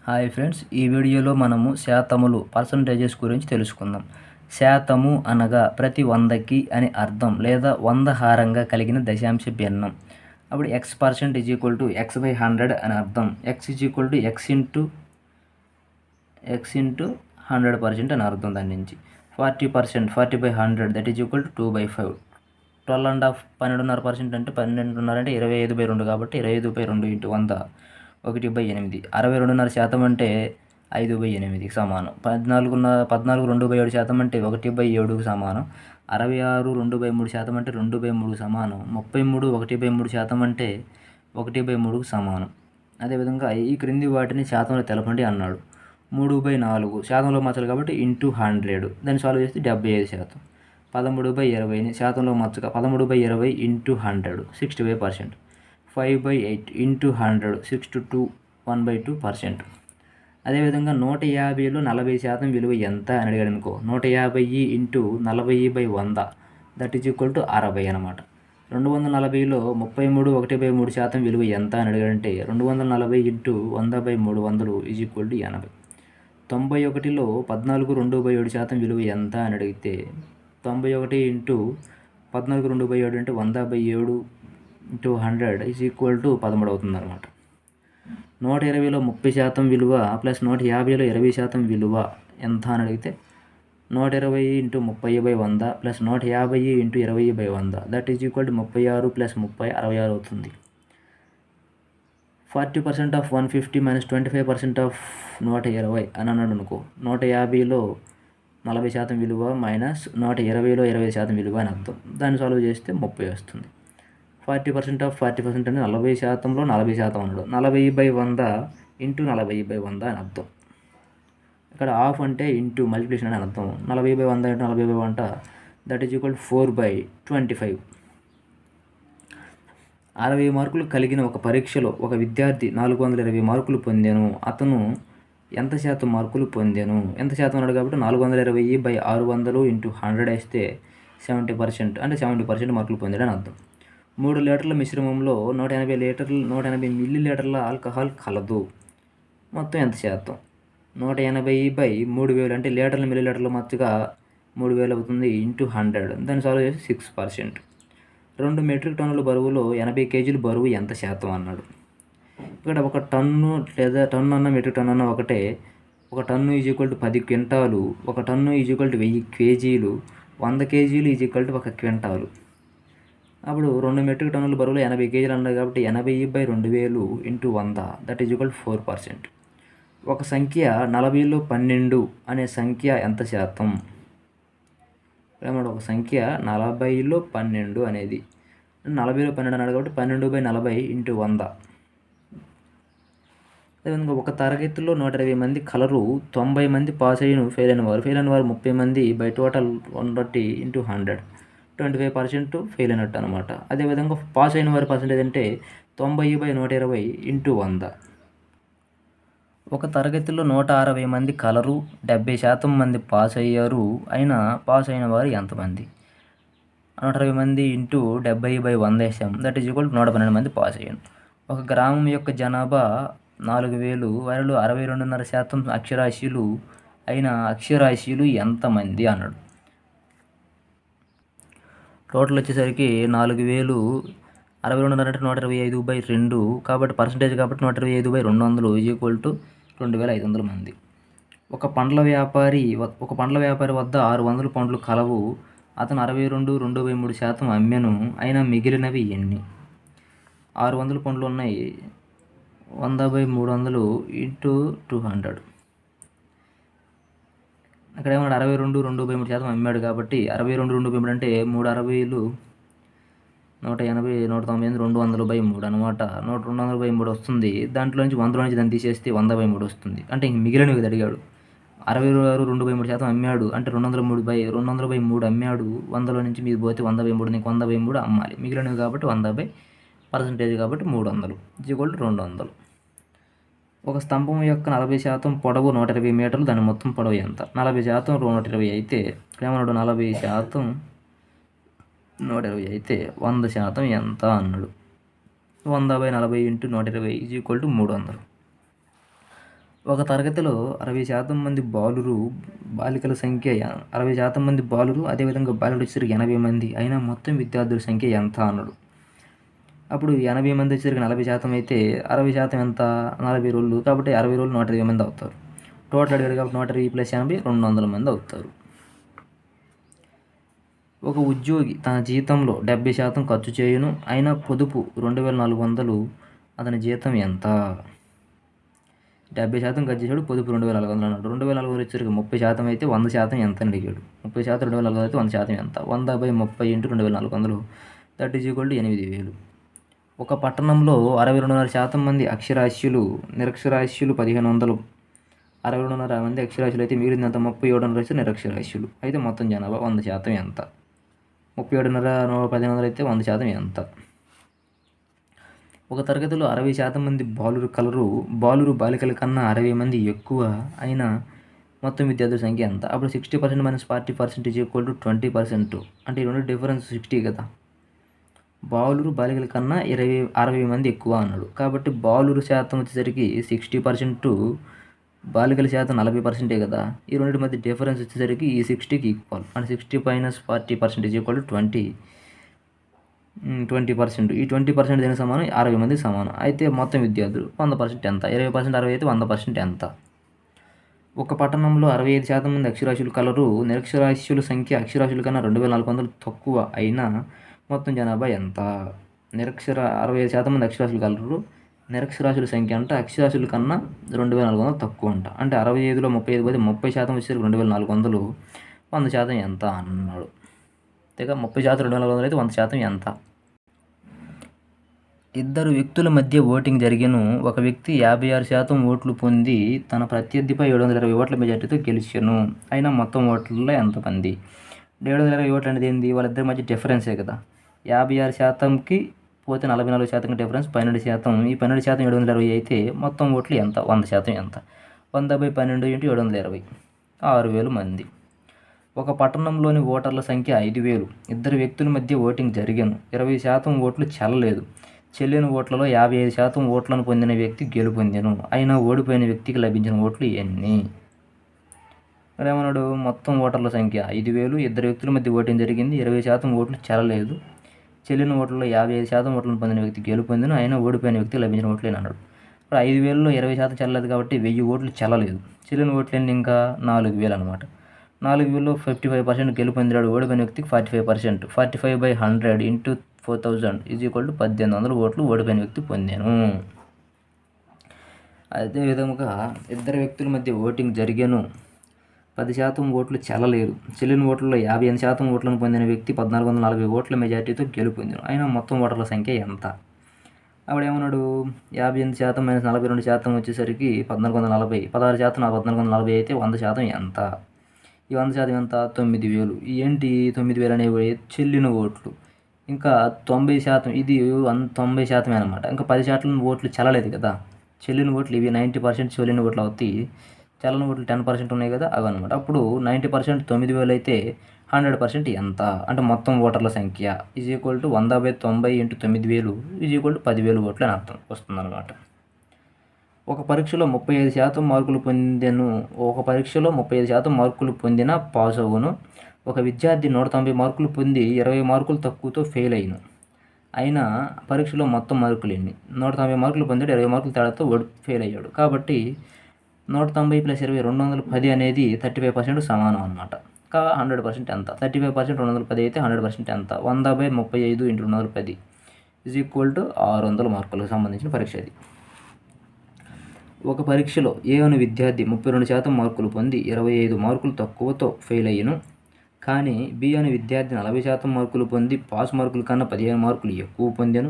Hi friends, ఈ వీడియోలో మనము శాతములు పర్సంటేజెస్ గురించి తెలుసుకుందాం. శాతము అనగా ప్రతి 100కి అని అర్థం, లేదా 100 హారంగా కలిగిన దశాంశ భిన్నం. అప్పుడు x% x/100 అని అర్థం. x x ఇంటూ 100% అని అర్థం. దాని నుంచి 40% 40/100 దట్ ఈజ్ ఈక్వల్ టు 2/5. 12.5% అంటే 12.5 అంటే 25/2 కాబట్టి 25/2 ఇంటూ 100 1/8. 62.5% అంటే 5/8కి సమానం. 14 2/7% అంటే 1/7కి సమానం. 66 2/3% అంటే 2/3కి సమానం. 33 1/3% అంటే 1/3కి సమానం. అదేవిధంగా ఈ క్రింది వాటిని శాతంలో తెలపండి అన్నాడు. 3/4 శాతంలో మార్చాలి కాబట్టి ఇంటూ 100. దాన్ని సాల్వ్ చేస్తే 75%. 13/20ని శాతంలో మార్చగా 13/20 ఇంటూ 100 65%. 5/8 ఇంటూ 100 6 1/2%. అదేవిధంగా 150లో 40% విలువ ఎంత అని అడిగాడు అనుకో. 150 into 40/100 that is equal to 60 అనమాట. 240లో 33 1/3% విలువ ఎంత అని అడిగాడంటే 240 ఇంటూ 100/300 ఈజ్ ఈక్వల్ టు 80. 91లో 14 2/7% విలువ ఎంత అని అడిగితే 91 ఇంటూ 14 2/7 అంటే 100/7 ఇంటూ 100 ఈజ్ ఈక్వల్ టు 13 అవుతుంది అనమాట. 120లో 30% విలువ ప్లస్ 150లో 20% విలువ ఎంత అని అడిగితే 120 into 30/100 plus 150 into 20/100 that is equal to 36 plus 30 66 అవుతుంది. 40% ఆఫ్ 150 మైనస్ 25% ఆఫ్ 120 అని అన్నాడు అనుకో. 150లో 40% విలువ మైనస్ 120లో 20% విలువ అని అర్థం. దాన్ని సాల్వ్ చేస్తే 30 వస్తుంది. 40% ఆఫ్ 40% అంటే 40%లో 40% అన్నాడు. 40/100 ఇంటూ 40/100 అని అర్థం. ఇక్కడ హాఫ్ అంటే ఇంటూ మల్టిప్లికేషన్ అని అర్థం. 40/100 ఇంటూ 40/100 దట్ ఈజ్ ఈక్వల్ 4/25. 60 మార్కులు కలిగిన ఒక పరీక్షలో ఒక విద్యార్థి 420 మార్కులు పొందాను. అతను ఎంత శాతం మార్కులు పొందాను? ఎంత శాతం అన్నాడు కాబట్టి 420/600 ఇంటూ 100 వేస్తే 70% అంటే 70% మార్కులు పొందాడని అర్థం. 3 లీటర్ల మిశ్రమంలో 180 మిల్లీలీటర్ల ఆల్కహాల్ కలదు. మొత్తం ఎంత శాతం? 180/3000 అంటే లీటర్ల మిల్లీలీటర్ల మచ్చుగా 3000 అవుతుంది ఇంటూ 100. దాన్ని సాల్వ్ చేసి 6%. 2 మెట్రిక్ టన్నుల బరువులో 80 కేజీలు బరువు ఎంత శాతం అన్నాడు. ఇక్కడ ఒక టన్ను లేదా టన్ను అన్న మెట్రిక్ టన్ను అన్న ఒకటే. ఒక ton is equal to 10 quintal. ఒక టన్ను ఈజ్ ఈక్వల్ టు 1000 కేజీలు. 100 కేజీలు ఈజ్ ఈక్వల్ టు 1 క్వింటాలు. అప్పుడు 2 మెట్రిక్ టన్నుల బరువులో 80 కేజీలు అన్నారు కాబట్టి 80/2000 ఇంటూ 100 దట్ ఈజ్ ఈక్వల్ 4%. ఒక సంఖ్య 40లో 12 అనే సంఖ్య ఎంత శాతం? ఒక సంఖ్య 40లో 12 అనేది 40లో 12 అన్నాడు కాబట్టి 12/40 ఇంటూ 100. అదేవిధంగా ఒక తరగతిలో 120 మంది కలరు, 90 మంది పాస్ అయిన ఫెయిల్ అయిన వారు 30 మంది బై టోటల్ 130 ఇంటూ 100 25% ఫెయిల్ అయినట్టు అనమాట. అదేవిధంగా పాస్ అయిన వారి పర్సెంటేజ్ అంటే 90/120 ఇంటూ 100. ఒక తరగతిలో 160 మంది కలరు, 70% మంది పాస్ అయ్యారు. అయినా పాస్ అయిన వారు ఎంతమంది? 160 మంది ఇంటూ 70/100 వేసాం. దట్ ఈజ్ ఈక్వల్ 112 మంది పాస్ అయ్యారు. ఒక గ్రామం యొక్క జనాభా 4000. వారిలో 62.5% అక్షరాస్యులు. అయిన అక్షరాస్యులు ఎంతమంది అన్నాడు. టోటల్ వచ్చేసరికి 4000 62.5 అంటే 125/2 కాబట్టి పర్సంటేజ్ కాబట్టి 125/200 ఈజ్ ఈక్వల్ టు 2500 మంది. ఒక పండ్ల వ్యాపారి వద్ద 600 పండ్లు కలవు. అతను 62 2/3% అమ్మెను. అయినా మిగిలినవి ఎన్ని? 600 పండ్లు ఉన్నాయి. 100/300 ఇంటూ 200. అక్కడ ఏమన్నాడు? 62 2/3% అమ్మాడు కాబట్టి 62 2/3 అంటే 3 60లు 180 198 200/3 అనమాట. 200/3 వస్తుంది. దాంట్లో నుంచి 100లో నుంచి దాన్ని తీసేస్తే 100/3 వస్తుంది. అంటే ఇంక మిగిలినవి కదా అడిగాడు. 66 2/3% అమ్మాడు అంటే 200/3 అమ్మాడు. 100లో నుంచి మీరు పోతే 100/3 నీకు 100/3 అమ్మాలి. మిగిలినవి కాబట్టి 100/% కాబట్టి 300 ఈక్వల్ టు 200. ఒక స్తంభం యొక్క 40% పొడవు 120 మీటర్లు. దాని మొత్తం పొడవు ఎంత? 40% 120 అయితే ఏమన్నాడు? 40% 120 అయితే 100% ఎంత అన్నాడు. 100/40 ఇంటూ 120 ఈజ్ ఈక్వల్ టు 300. ఒక తరగతిలో 60% మంది బాలికల సంఖ్య 60% మంది బాలురు, అదేవిధంగా బాలుడు వచ్చేసరికి 80 మంది. అయినా మొత్తం విద్యార్థుల సంఖ్య ఎంత అన్నాడు. అప్పుడు 80 మంది వచ్చేసరికి 40% అయితే 60% ఎంత? 40 రోళ్ళు. కాబట్టి 60 రోళ్ళు 120 మంది అవుతారు. టోటల్ అడిగాడు కాబట్టి 120 + 80 200 మంది అవుతారు. ఒక ఉద్యోగి తన జీతంలో 70% ఖర్చు చేయును, అయినా పొదుపు 2400. అతని జీతం ఎంత? 70% ఖర్చు చేశాడు, పొదుపు 2400 అన్నాడు. 2400 వచ్చేసరికి 30% అయితే 100% ఎంత అని అడిగాడు. 30% 2400 అయితే 100% ఎంత? 100/30 × 2400 దట్ ఈజ్ ఈక్వల్ టు 8000. ఒక పట్టణంలో 62.5% మంది అక్షరాస్యులు, నిరక్షరాస్యులు 1500. 62.5 మంది అక్షరాస్యులు అయితే మిగిలినంత 37.5 నిరక్షరాస్యులు. అయితే మొత్తం జనాభా 100% ఎంత? 37.5 1500 అయితే 100% ఎంత? ఒక తరగతిలో 60% మంది బాలురు కలరు. బాలికల కన్నా 60 మంది ఎక్కువ. అయినా మొత్తం విద్యార్థుల సంఖ్య ఎంత? అప్పుడు 60% - 40% ఈజ్ ఈక్వల్ టు 20%. అంటే ఈ రెండు డిఫరెన్స్ 60 కదా. బాలికల కన్నా 60 మంది ఎక్కువ అన్నాడు. కాబట్టి బాలురు శాతం వచ్చేసరికి 60%, బాలికల శాతం 40% కదా. ఈ రెండింటి మధ్య డిఫరెన్స్ వచ్చేసరికి ఈ 60కి ఈక్వల్. అంటే 60 - 40% ఈజ్ ఈక్వల్ టు 20%. ఈ 20% దేనికి సమానం? 60 మందికి సమానం. అయితే మొత్తం విద్యార్థులు 100% ఎంత? 20% 60 అయితే 100% ఎంత? ఒక పట్టణంలో 65% మంది అక్షరాస్యులు కలరు. నిరక్షరాస్యుల సంఖ్య అక్షరాస్యుల కన్నా 2400 తక్కువ. అయినా మొత్తం జనాభా ఎంత? 65% మంది అక్షరాస్యులు కలరు. నిరక్షరాస్యుల సంఖ్య అంటే అక్షరాస్యుల కన్నా 2400 తక్కువ అంట. అంటే 65లో 35 పోతే 30% వచ్చేసరికి 2400. 100% ఎంత అన్నాడు. అంతేగా 30% 2400 అయితే 100% ఎంత? ఇద్దరు వ్యక్తుల మధ్య ఓటింగ్ జరిగెను. ఒక వ్యక్తి 56% ఓట్లు పొంది తన ప్రత్యర్థిపై 720 ఓట్ల మెజార్టీతో గెలిచెను. అయినా మొత్తం ఓట్లలో ఎంతమంది? 720 ఓట్లు అనేది ఏంది? వాళ్ళిద్దరి మధ్య డిఫరెన్సే కదా. 56%కి పోతే 44% డిఫరెన్స్ 12%. ఈ 12% 720 అయితే మొత్తం ఓట్లు ఎంత? 100% ఎంత? 100/12 × 720 6000 మంది. ఒక పట్టణంలోని ఓటర్ల సంఖ్య 5000. ఇద్దరు వ్యక్తుల మధ్య ఓటింగ్ జరిగెను. 20% ఓట్లు చెల్లలేదు. చెల్లిన ఓట్లలో 55% ఓట్లను పొందిన వ్యక్తి గెలుపొందెను. అయినా ఓడిపోయిన వ్యక్తికి లభించిన ఓట్లు ఎన్ని? ఇక్కడ ఏమన్నాడు? మొత్తం ఓటర్ల సంఖ్య 5000. ఇద్దరు వ్యక్తుల మధ్య ఓటింగ్ జరిగింది. 20% ఓట్లు చెల్లలేదు. చెల్లిన ఓట్లలో 55% ఓట్లను పొందిన వ్యక్తి గెలుపొందెను. అయినా ఓడిపోయిన వ్యక్తికి లభించిన ఓట్లు ఎన్ని అన్నాడు. ఇప్పుడు 5000లో 20% చెల్లలేదు కాబట్టి 1000 ఓట్లు చెల్లలేదు. చెల్లిన ఓట్లు ఎన్ని? ఇంకా 4000 అనమాట. 4000లో 55% గెలుపొందాడు. ఓడిపోయిన వ్యక్తికి 45%. 45/100 × 4000 ఈజ్ ఈక్వల్ టు 1800 ఓట్లు ఓడిపోయిన వ్యక్తి పొందాను. అదేవిధంగా ఇద్దరు వ్యక్తుల మధ్య ఓటింగ్ జరిగెను. 10% ఓట్లు చెల్లలేదు. చెల్లిన ఓట్లలో 58% ఓట్లను పొందిన వ్యక్తి 1440 ఓట్ల మెజార్టీతో గెలుపొందాను. అయినా మొత్తం ఓటర్ల సంఖ్య ఎంత? అప్పుడేమన్నాడు? 58% - 42% వచ్చేసరికి 1440. 16% 1440 అయితే 100% ఎంత? ఈ 100% ఎంత? 9000. ఏంటి 9000 అనేవి? చెల్లిన ఓట్లు. ఇంకా 90% ఇది 90% అనమాట. ఇంకా 10% ఓట్లు చెల్లలేదు కదా. చెల్లిన ఓట్లు ఇవి 90% చెల్లిన ఓట్లు అవుతాయి. చెల్లని ఓట్లు 10% ఉన్నాయి కదా, అవి అనమాట. అప్పుడు 90% 9000 అయితే 100% ఎంత? అంటే మొత్తం ఓటర్ల సంఖ్య is equal to 100/90 × 9000 is equal to 10,000 ఓట్లు అని అర్థం వస్తుందన్నమాట. ఒక పరీక్షలో 35% మార్కులు పొందెను. ఒక పరీక్షలో 35% మార్కులు పొందిన పాస్ అవ్వను. ఒక విద్యార్థి 190 మార్కులు పొంది 20 మార్కులు తక్కువతో ఫెయిల్ అయ్యను. అయినా పరీక్షలో మొత్తం మార్కులు ఎన్ని? 190 మార్కులు పొందాడు, 20 మార్కులు తేడాతో ఫెయిల్ అయ్యాడు. కాబట్టి 190 + 20 210 అనేది 35% సమానం అనమాట. 100% ఎంత? 35% 210 అయితే 100% ఎంత? 100/35 × 210 ఈజ్ ఈక్వల్ టు 600 మార్కులకు సంబంధించిన పరీక్ష అది. ఒక పరీక్షలో ఏ అను విద్యార్థి 32% మార్కులు పొంది 25 మార్కులు తక్కువతో ఫెయిల్ అయ్యను. కానీ బి అనే విద్యార్థి 40% మార్కులు పొంది పాస్ మార్కుల కన్నా 15 మార్కులు ఎక్కువ పొందెను.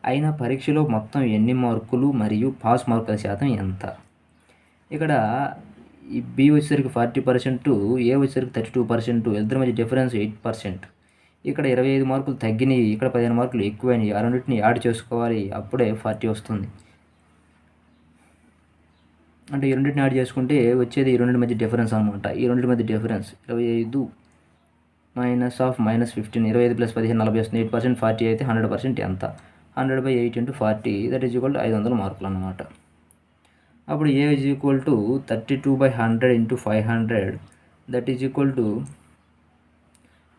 అయినా పరీక్షలో మొత్తం ఎన్ని మార్కులు మరియు పాస్ మార్కుల శాతం ఎంత? ఇక్కడ ఈ బి వచ్చేసరికి 40%, ఏ వచ్చేసరికి 32%. ఇద్దరి మధ్య డిఫరెన్స్ 8%. ఇక్కడ 25 మార్కులు తగ్గినాయి, ఇక్కడ 15 మార్కులు ఎక్కువైనాయి. ఆ రెండింటిని యాడ్ చేసుకోవాలి, అప్పుడే 40 వస్తుంది. అంటే ఈ రెండింటిని యాడ్ చేసుకుంటే వచ్చేది ఈ రెండింటి మధ్య డిఫరెన్స్ అనమాట. ఈ రెండింటి మధ్య డిఫరెన్స్ 25 - -15 25 + 15 40 వస్తుంది. 8% 40 అయితే 100% ఎంత? 100/8 × 40 దట్ ఈజ్ ఈక్వల్ టు 500 మార్కులు అన్నమాట. అప్పుడు A is equal to 32/100 into 500 that is equal to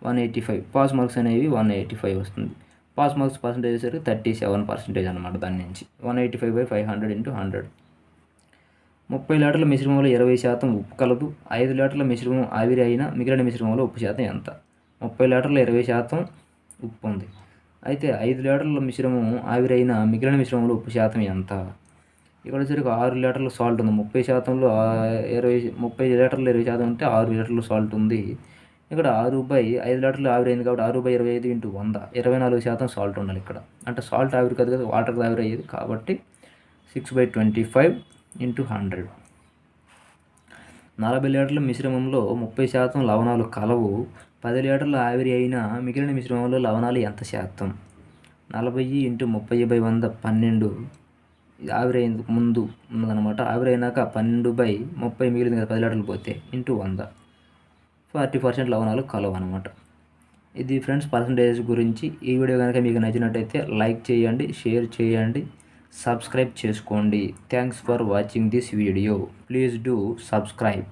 185. Pass marks అనేవి 185 వస్తుంది. పాస్ మార్క్స్ పర్సంటేజ్ వచ్చేసరికి 37% అనమాట. దాని నుంచి 185/500 ఇంటూ 100. 30 లీటర్ల మిశ్రమంలో 20% ఉప్పు కలదు. 5 లీటర్ల మిశ్రమం ఆవిరి అయిన మిగిలిన మిశ్రమంలో ఉప్పు శాతం ఎంత? 30 లీటర్ల 20% ఉప్పు ఉంది. అయితే 5 లీటర్ల మిశ్రమం ఆవిరి అయిన మిగిలిన మిశ్రమంలో ఉప్పు శాతం ఎంత? ఇక్కడ వచ్చేసరికి 6 లీటర్ల సాల్ట్ ఉంది. 30%లో 30 లీటర్లు 20% ఉంటే 6 లీటర్లు సాల్ట్ ఉంది. ఇక్కడ 6/5 లీటర్లు ఆవిరి అయింది కాబట్టి 6/25 ఇంటూ 100 24% సాల్ట్ ఉండాలి ఇక్కడ. అంటే సాల్ట్ ఆవిరి కాదు కదా, వాటర్ ఆవిరి అయ్యేది కాబట్టి 6/25 ఇంటూ 100. 40 లీటర్ల మిశ్రమంలో 30% లవణాలు కలవు. 10 లీటర్ల ఆవిరి అయిన మిగిలిన మిశ్రమంలో లవణాలు ఎంత శాతం? 40 ఇంటూ 30/100 12. ఆవిరి అయ్యేందుకు ముందు ఉన్నదనమాట. ఆవిరి అయినాక 12/30 మిగిలింది కదా 10 లీటర్లు పోతే ఇంటూ 100. 40% లవణాలు కలవు అనమాట. ఇది ఫ్రెండ్స్ పర్సంటేజ్ గురించి. ఈ వీడియో కనుక మీకు నచ్చినట్టయితే లైక్ చేయండి, షేర్ చేయండి, సబ్స్క్రైబ్ చేసుకోండి. Thanks for watching this video. Please do subscribe.